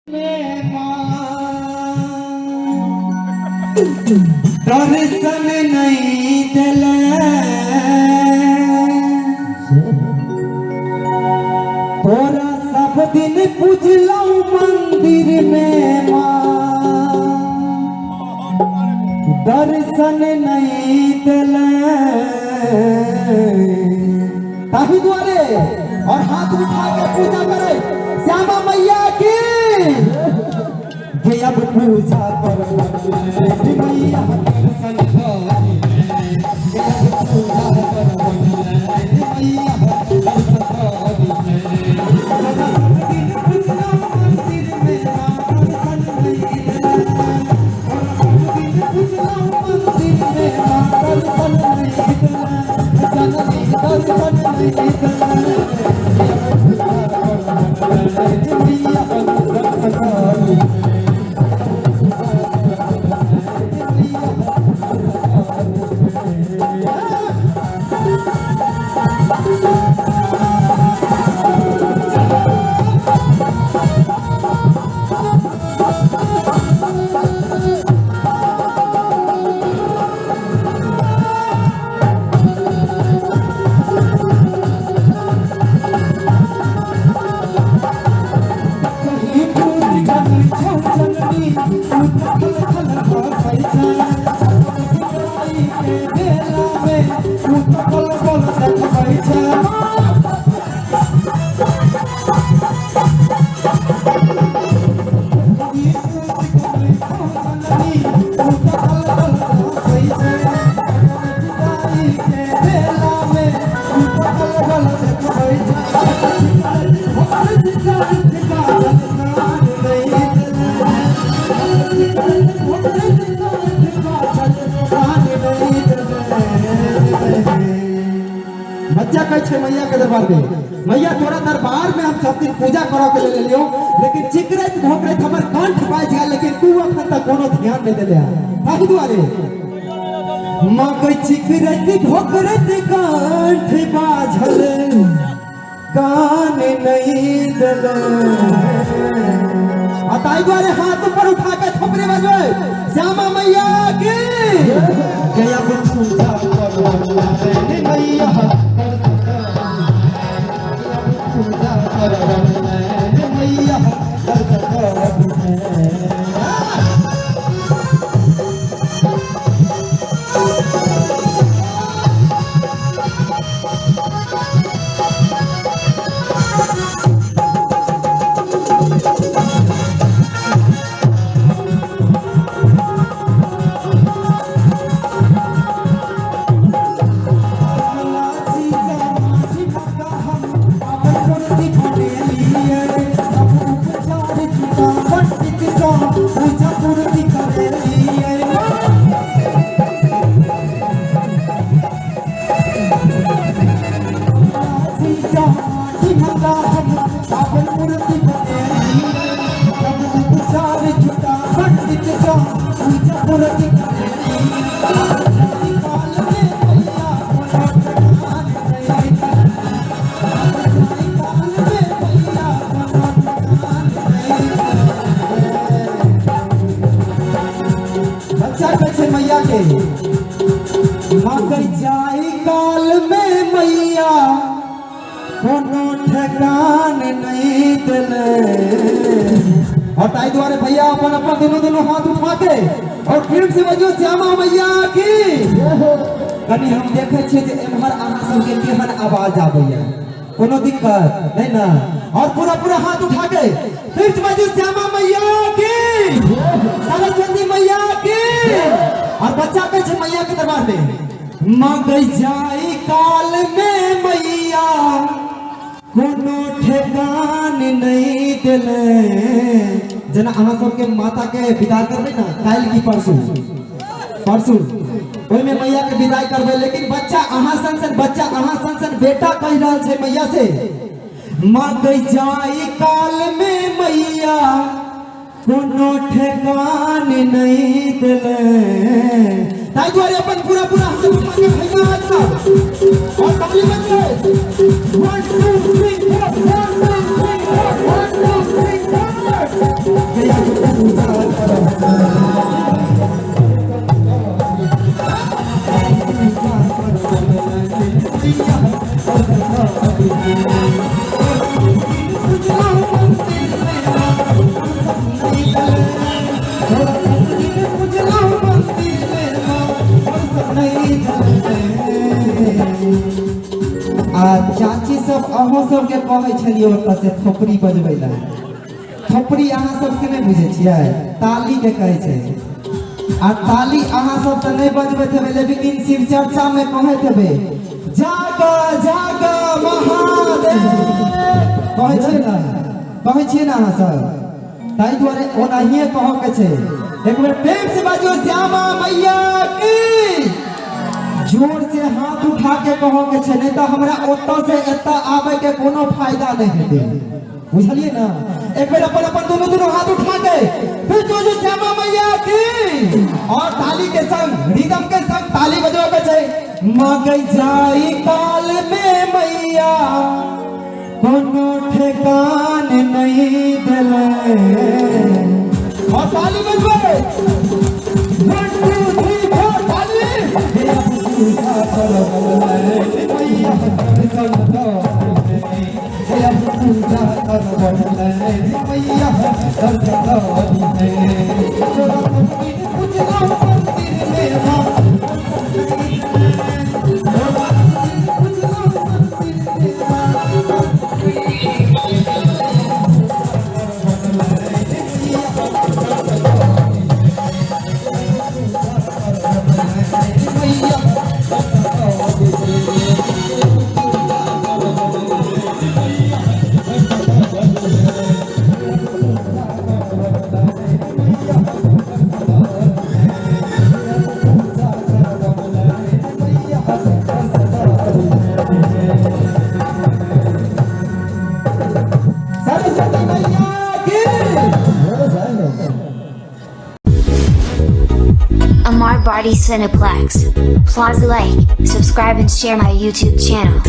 दर्शन नहीं दिले तोरा सब दिन पूजलौ मंदिर में माँ, दर्शन नहीं दिले ताही द्वारे और हाथ उठा के पूजा करे श्यामा मैया की। अब पूजा कर मैया दर्शन पूजा कर मैया बच्चा कहे मैया के दरबार में मैया तोरा दरबार में हम सब दिन पूजा करा के ले लियो, लेकिन चिकरत भोकरत हमर कंठ बाज गया, लेकिन तू अखन तक कोनो ध्यान नहीं देले ताहि दुआरे मां कोई चिकरत भोकरत कंठ बाजल कान नहीं देले ताहि द्वारे हाथ ऊपर उठा के थोपरे बजवे श्यामा मैया की। जय पूजा कर मैया मैया के मगर जाई काल में मैया कोनो ठिकान नहीं दिले। और ताई द्वारे भैया अपन अपन दोनों हाथ उठा के और फिर से बजो श्यामा मैया की। कनी हम देखे छे जे एमहर अहाँ सब के केहन आवाज आबैया, कोनो दिक्कत नहीं ना, और पूरा हाथ उठा के फिर से बजो श्यामा मैया की, सरस्वती मैया की। और बच्चा कहे मैया के दरबार में मग जाई काल में मैया कोनो ठेकान नहीं दिले। जना अहाँ सबके माता के विदाई करबे ना काल की परसू ओई में मैया के विदाई करबे, लेकिन बच्चा अहाँ संसन बेटा कह रहल छे मैया से मग जाई काल में मैया कोनो ठेकान नहीं दिले। ताई द्वारे अपन पूरा हाथ उठा के भैया और ताली बजाए 1 2 3 4 1 2 3 4 1 2 3 4 अहाँ सबके कहै छलियै ओतऽ से थोपड़ी बजबै ला। थोपड़ी अहाँ सबके नहीं बुझे छियै, ताली के कहै छै। आ ताली अहाँ सब तऽ नहीं बजबैत हेबै, लेकिन शिव चर्चा में कहैत हेबै जागा जागा महादेव कहै छियै ना, कहै छियै ना अहाँ सब। ताहि दुआरे ओनाहिए कहऽ के छै। एक बेर प्रेम से बाजो श्यामा मैया की, जोर से हाथ उठा के कहो के छै, नहीं तो हमरा ओतऽ से एतऽ आबै के कोनो फायदा नहीं हेतै, बुझलिए ना। एक बेर अपन अपन दोनों हाथ उठा के फिर जो श्यामा मैया की, और ताली के संग रिदम के संग ताली बजवा के छै। मगै जाई काल में मैया कोनो ठेकान नहीं देले, और ताली बजवा 1 2 3 4 ताली। पूजा करवले मैया संतो हे पूजा करवले मैया संतो हे तोरा कुछ ना मंदिर में मां Amar Barty Cineplex. Plaza Like, subscribe and share my YouTube channel.